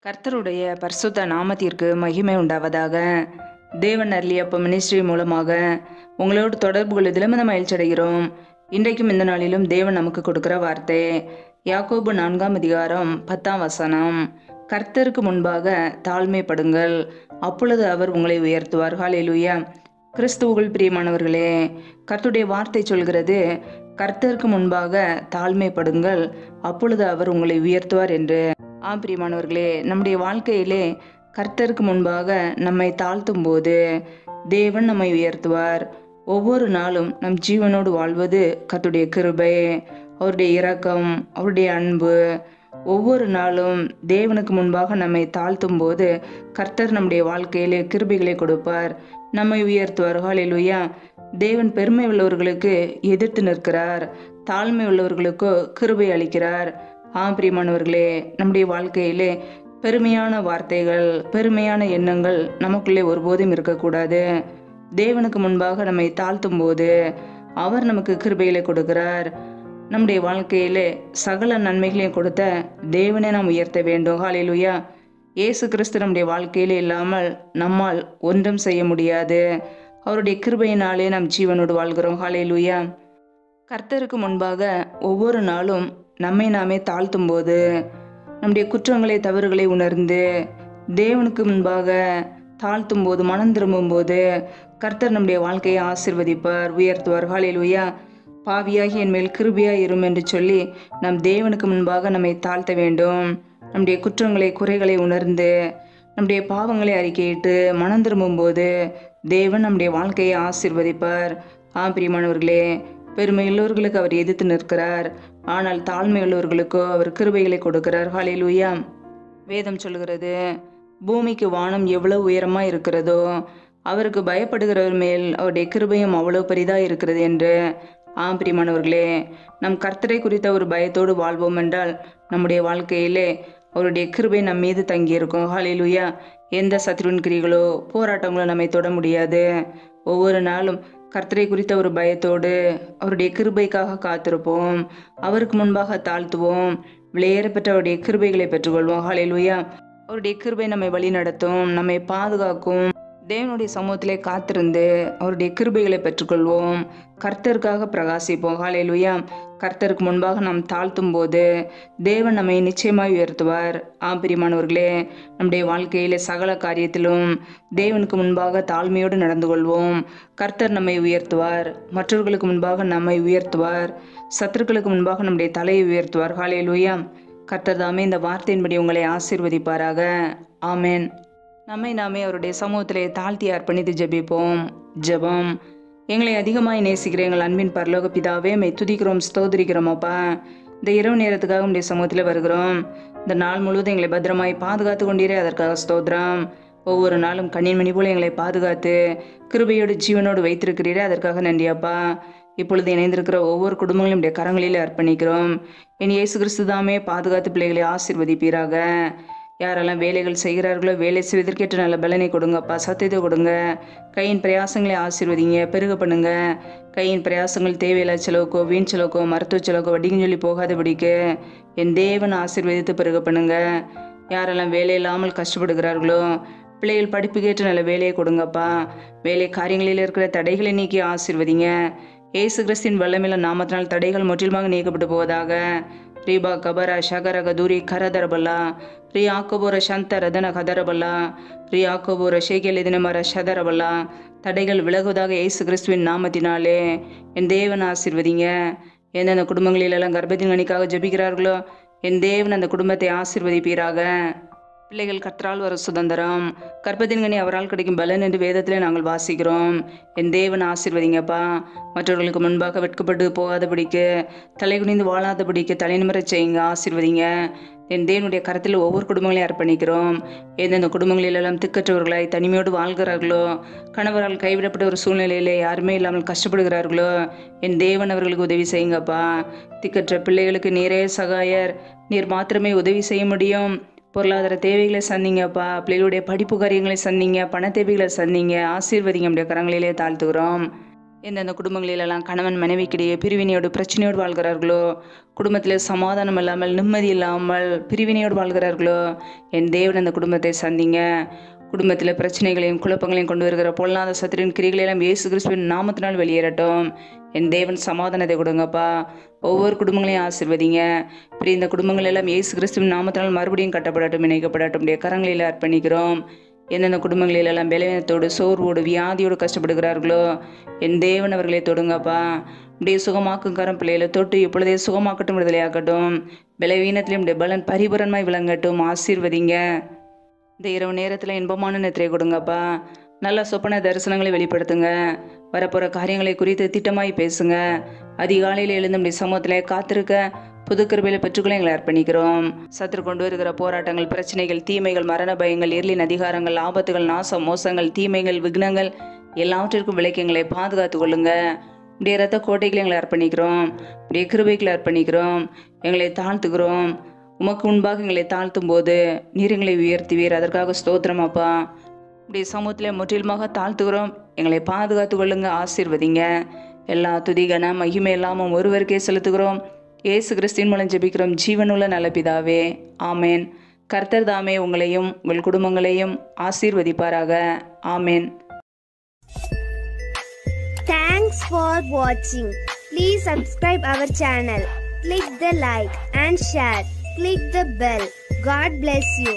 கர்த்தருடைய பரிசுத்த நாமத்திற்கு மகிமை உண்டாவதாக. தேவன் அருளியப்ப மினிஸ்ட்ரி மூலமாக உங்களோடு தொடர்பு கொள்வதிலும் நம்ம மகிழ்ச்சி அடைகிறோம். இன்றைக்கும் இந்த நாளிலும் தேவன் நமக்கு கொடுக்கிற வார்த்தை யாக்கோபு 4ஆம் அதிகாரம் 10ஆம் வசனம். கர்த்தருக்கு முன்பாக தாழ்மைப்படுங்கள், அப்பொழுது அவர் உங்களை உயர்த்துவார். ஹல்லேலூயா. கிறிஸ்துவுக்குள் பிரியமானவர்களே, கர்த்தருடைய வார்த்தை சொல்கிறது, கர்த்தருக்கு முன்பாக தாழ்மைப்படுங்கள், அப்பொழுது அவர் உங்களை உயர்த்துவார் என்று. பிரியமானவர்களே, நம்முடைய வாழ்க்கையிலே கர்த்தருக்கு முன்பாக நம்மை தாழ்த்தும் போது தேவன் நம்மை உயர்த்துவார். ஒவ்வொரு நாளும் நம் ஜீவனோடு வாழ்வது கர்த்தருடைய கிருபை, அவருடைய இரக்கம், அவருடைய அன்பு. ஒவ்வொரு நாளும் தேவனுக்கு முன்பாக நம்மை தாழ்த்தும் போது கர்த்தர் நம்முடைய வாழ்க்கையிலே கிருபைகளை கொடுப்பார், நம்மை உயர்த்துவார். ஹல்லேலூயா. தேவன் பெருமை உள்ளவர்களுக்கு எதிர்த்து நிற்கிறார், தாழ்மை உள்ளவர்களுக்கோ கிருபை அளிக்கிறார். பிரியமானவர்களே, நம்முடைய வாழ்க்கையிலே பெருமையான வார்த்தைகள், பெருமையான எண்ணங்கள் நமக்குள்ளே ஒருபோதும் இருக்கக்கூடாது. தேவனுக்கு முன்பாக நம்மை தாழ்த்தும் போது அவர் நமக்கு கிருபைகளை கொடுக்கிறார். நம்முடைய வாழ்க்கையிலே சகல நன்மைகளையும் கொடுத்த தேவனை நாம் உயர்த்த வேண்டும். ஹல்லேலூயா. இயேசு கிறிஸ்து நம்முடைய வாழ்க்கையிலே இல்லாமல் நம்மால் ஒன்றும் செய்ய முடியாது. அவருடைய கிருபையினாலே நாம் ஜீவனோடு வாழ்கிறோம். ஹல்லேலூயா. கர்த்தருக்கு முன்பாக ஒவ்வொரு நாளும் நம்மை நாமே தாழ்த்தும் போது, நம்முடைய குற்றங்களை தவறுகளை உணர்ந்து தேவனுக்கு முன்பாக தாழ்த்தும் போது, மனம் திரும்பும் போது கர்த்தர் நம்முடைய வாழ்க்கையை ஆசீர்வதிப்பார், உயர்த்துவார். ஹல்லேலூயா. பாவியாகி என் மேல் கிருபையாய் இரும் என்று சொல்லி நம் தேவனுக்கு முன்பாக நம்மை தாழ்த்த வேண்டும். நம்முடைய குற்றங்களை குறைகளை உணர்ந்து நம்முடைய பாவங்களை அறிக்கையிட்டு மனம் திரும்பும் போது தேவன் நம்முடைய வாழ்க்கையை ஆசீர்வதிப்பார். பிரியமானவர்களே, பெருமை உள்ளவர்களுக்கு அவர் எதிர்த்து நிற்கிறார், ஆனால் தாழ்மை உள்ளவர்களுக்கோ அவர் கிருபைகளை கொடுக்கிறார். ஹல்லேலூயா. வேதம் சொல்கிறது, பூமிக்கு வானம் எவ்வளவு உயரமா இருக்கிறதோ அவருக்கு பயப்படுகிறவர் மேல் அவருடைய கிருபையும் அவ்வளவு பெரிதா இருக்கிறது என்று. பிரியமானவர்களே, நம் கர்த்தரை குறித்த ஒரு பயத்தோடு வாழ்வோம் என்றால் நம்முடைய வாழ்க்கையிலே அவருடைய கிருபை நம் மீது தங்கியிருக்கும். ஹல்லேலூயா. எந்த சத்ருவின் கிரிகளோ போராட்டங்களோ நம்மை தொட முடியாது. ஒவ்வொரு நாளும் கர்த்தரை குறித்த ஒரு பயத்தோடு அவருடைய கிருபைக்காக காத்திருப்போம், அவருக்கு முன்பாக தாழ்த்துவோம், விலையேற பெற்ற அவருடைய கிருபைகளை பெற்றுக்கொள்வோம். ஹல்லேலூயா. அவருடைய கிருபை நம்மை வழி நடத்தும், நம்மை பாதுகாக்கும். தேவனுடைய சமூகத்திலே காத்திருந்து அவருடைய கிருபைகளை பெற்றுக்கொள்வோம், கர்த்தருக்காக பிரகாசிப்போம். ஹல்லேலூயா. கர்த்தருக்கு முன்பாக நாம் தாழ்த்தும் போது தேவன் நம்மை நிச்சயமாய் உயர்த்துவார். பிரியமானவர்களே, நம்முடைய வாழ்க்கையிலே சகல காரியத்திலும் தேவனுக்கு முன்பாக தாழ்மையோடு நடந்து கொள்வோம், கர்த்தர் நம்மை உயர்த்துவார். மற்றவர்களுக்கு முன்பாக நம்மை உயர்த்துவார், சத்துருக்களுக்கு முன்பாக நம்முடைய தலையை உயர்த்துவார். ஹல்லேலூயா. கர்த்தர் தாமே இந்த வார்த்தையின்படி உங்களை ஆசீர்வதிப்பாராக. ஆமென். நம்மை நாமே அவருடைய சமூகத்திலே தாழ்த்தி அர்ப்பணித்து ஜெபிப்போம். ஜெபம். எங்களை அதிகமாய் நேசிக்கிற எங்கள் அன்பின் பரலோக பிதாவே, மை துதிக்கிறோம், ஸ்தோத்திரிக்கிறோம். அப்பா, இந்த இரவு நேரத்துக்காக உடைய சமூகத்தில் வருகிறோம். இந்த நாள் முழுவதும் எங்களை பத்திரமாய் பாதுகாத்து கொண்டீரே, அதற்காக ஸ்தோத்திரம். ஒவ்வொரு நாளும் கண்ணின் மணி போல எங்களை பாதுகாத்து கிருபையோடு ஜீவனோடு வைத்திருக்கிறீரே, அதற்காக நன்றி அப்பா. இப்பொழுது இணைந்திருக்கிற ஒவ்வொரு குடும்பங்களையும் உடைய கரங்களிலே அர்ப்பணிக்கிறோம். என் இயேசு கிறிஸ்து தாமே பாதுகாத்து பிள்ளைகளை ஆசீர்வதிப்பீராக. யாரெல்லாம் வேலைகள் செய்கிறார்களோ வேலை செய்வதற்கேற்ற நல்ல பலனை கொடுங்கப்பா, சத்தியத்தை கொடுங்க. கையின் பிரயாசங்களை ஆசீர்வதிங்க, பெருக பண்ணுங்க. கையின் பிரயாசங்கள் தேவையில்லா செலவுக்கோ வீண் செலவுக்கோ மருத்துவ செலவுக்கோ வட்டின்னு சொல்லி போகாதபடிக்கு என் தேவன் ஆசீர்வதித்து பெருக பண்ணுங்க. யாரெல்லாம் வேலை இல்லாமல் கஷ்டப்படுகிறார்களோ பிள்ளைகள் படிப்புக்கேற்ற நல்ல வேலையை கொடுங்கப்பா. வேலை காரியங்களில் இருக்கிற தடைகளை நீக்கி ஆசீர்வதிங்க. இயேசு கிறிஸ்தின் வல்லமையுள்ள நாமத்தினால் தடைகள் முற்றிலுமாக நீக்கப்பட்டு போவதாக. ரீபா கபர ஷகர கதூரி கரதரபல்லா ரீ ஆக்கபோர சந்த ரதன கதரபல்லா ரீ ஆக்கபோர ஷேகெலிதின மர ஷதரபல்லா. தடைகள் விலகுவதாக இயேசு கிறிஸ்துவின் நாமத்தினாலே. என் தேவன் ஆசீர்வதிங்க. எந்தெந்த குடும்பங்களிலெல்லாம் கர்ப்பத்தின் கனிக்காக ஜெபிக்கிறார்களோ என் தேவன் அந்த குடும்பத்தை ஆசீர்வதிப்பீராக. பிள்ளைகள் கர்த்தரால் வர சுதந்திரம், கர்ப்பத்தின் கனி அவரால் கிடைக்கும் பலன் என்று வேதத்திலே நாங்கள் வாசிக்கிறோம். என் தேவன் ஆசீர்வதிங்கப்பா. மற்றவர்களுக்கு முன்பாக வெட்கப்பட்டு போகாதபடிக்கு, தலை குனிந்து வாழாதபடிக்கு தலை நிமிரச் செய்யுங்க, ஆசீர்வதிங்க. என் தேவனுடைய கரத்தில் ஒவ்வொரு குடும்பங்களையும் அர்ப்பணிக்கிறோம். எந்தெந்த குடும்பங்களிலெல்லாம் திக்கற்றவர்களாய் தனிமையோடு வாழ்கிறார்களோ, கணவரால் கைவிடப்பட்ட ஒரு சூழ்நிலையிலே யாருமே இல்லாமல் கஷ்டப்படுகிறார்களோ என் தேவன் அவர்களுக்கு உதவி செய்யுங்கப்பா. திக்கற்ற பிள்ளைகளுக்கு நீரே சகாயர், நீர் மாத்திரமே உதவி செய்ய முடியும். பொருளாதார தேவைகளை சந்திங்கப்பா, பிள்ளைகளுடைய படிப்பு காரியங்களை சந்திங்க, பண தேவைகளை சந்திங்க, ஆசீர்வதிங்க. நம்முடைய கரங்களிலே தாழ்த்துகிறோம். எந்தெந்த குடும்பங்களிலெல்லாம் கணவன் மனைவிக்கிடையே பிரிவினையோடு பிரச்சனையோடு வாழ்கிறார்களோ, குடும்பத்தில் சமாதானம் இல்லாமல் நிம்மதி இல்லாமல் பிரிவினையோடு வாழ்கிறார்களோ, என் தேவன் அந்த குடும்பத்தை சந்திங்க. குடும்பத்தில் பிரச்சனைகளையும் குழப்பங்களையும் கொண்டு வருகிற பொல்லாத சத்துரின் கிரிகளெல்லாம் இயேசு கிறிஸ்துவின் நாமத்தினால் வெளியேறட்டும். என் தேவன் சமாதானத்தை கொடுங்கப்பா. ஒவ்வொரு குடும்பங்களையும் ஆசீர்வதிங்க. இந்த குடும்பங்கள் எல்லாம் இயேசு கிறிஸ்துவின் நாமத்தினால் மறுபடியும் கட்டப்படட்டும், இணைக்கப்படட்டும். கரங்களில் அர்ப்பணிக்கிறோம். எந்தெந்த குடும்பங்களிலெல்லாம் பலவீனத்தோடு சோர்வோடு வியாதியோடு கஷ்டப்படுகிறார்களோ, என் தேவன் அவர்களை தொடுங்கப்பா. அப்படியே சுகமாக்கும் கரம் பிள்ளைகளை தொட்டு இப்பொழுதே சுகமாக்கட்டும், விடுதலையாக்கட்டும். பலவீனத்திலும் பலன் பரிபூரணமாய் விளங்கட்டும். ஆசீர்வதிங்க. இந்த இரவு நேரத்தில் இன்பமான நித்திரை கொடுங்கப்பா. நல்ல சொப்பன தரிசனங்களை வெளிப்படுத்துங்க. வரப்போகிற காரியங்களை குறித்து திட்டமாய் பேசுங்க. அதிகாலையில் எழுந்து நம்முடைய சமூகத்தில் காத்திருக்க புது கிருபையில பெற்றுக்கொள்ள எங்களை அர்ப்பணிக்கிறோம். சத்துரு கொண்டு வருகிற போராட்டங்கள், பிரச்சனைகள், தீமைகள், மரண பயங்கள், இருளின் அதிகாரங்கள், ஆபத்துகள், நாசம், மோசங்கள், தீமைகள், விக்னங்கள் எல்லாவற்றிற்கும் விலைக்கு எங்களை பாதுகாத்து கொள்ளுங்க. இப்படியே ரத்த கோட்டைகளை எங்களை அர்ப்பணிக்கிறோம். இப்படியே கிருபைகளை அர்ப்பணிக்கிறோம். எங்களை தாழ்த்துக்கிறோம். உமக்கு முன்பாக எங்களை தாழ்த்தும் போது நீர் எங்களை உயர்த்துவீர். அதற்காக ஸ்தோத்திரம் அப்பா. இப்படி சமூகத்தில் முற்றிலுமாக தாழ்த்துக்கிறோம். எங்களை பாதுகாத்து கொள்ளுங்க. ஆசீர்வதிங்க. எல்லா துதிகன மகிமை எல்லாமும் ஒருவருக்கே செலுத்துகிறோம். இயேசு கிறிஸ்துவின் மூலம் ஜெபிக்கிறோம் ஜீவனுள்ள நல்ல பிதாவே, ஆமேன். கர்த்தர் தாமே உங்களையும் உங்கள் குடும்பங்களையும் ஆசீர்வதிப்பாராக. ஆமேன். Thanks for watching. Please subscribe our channel. Click the like and share. Click the bell. God bless you.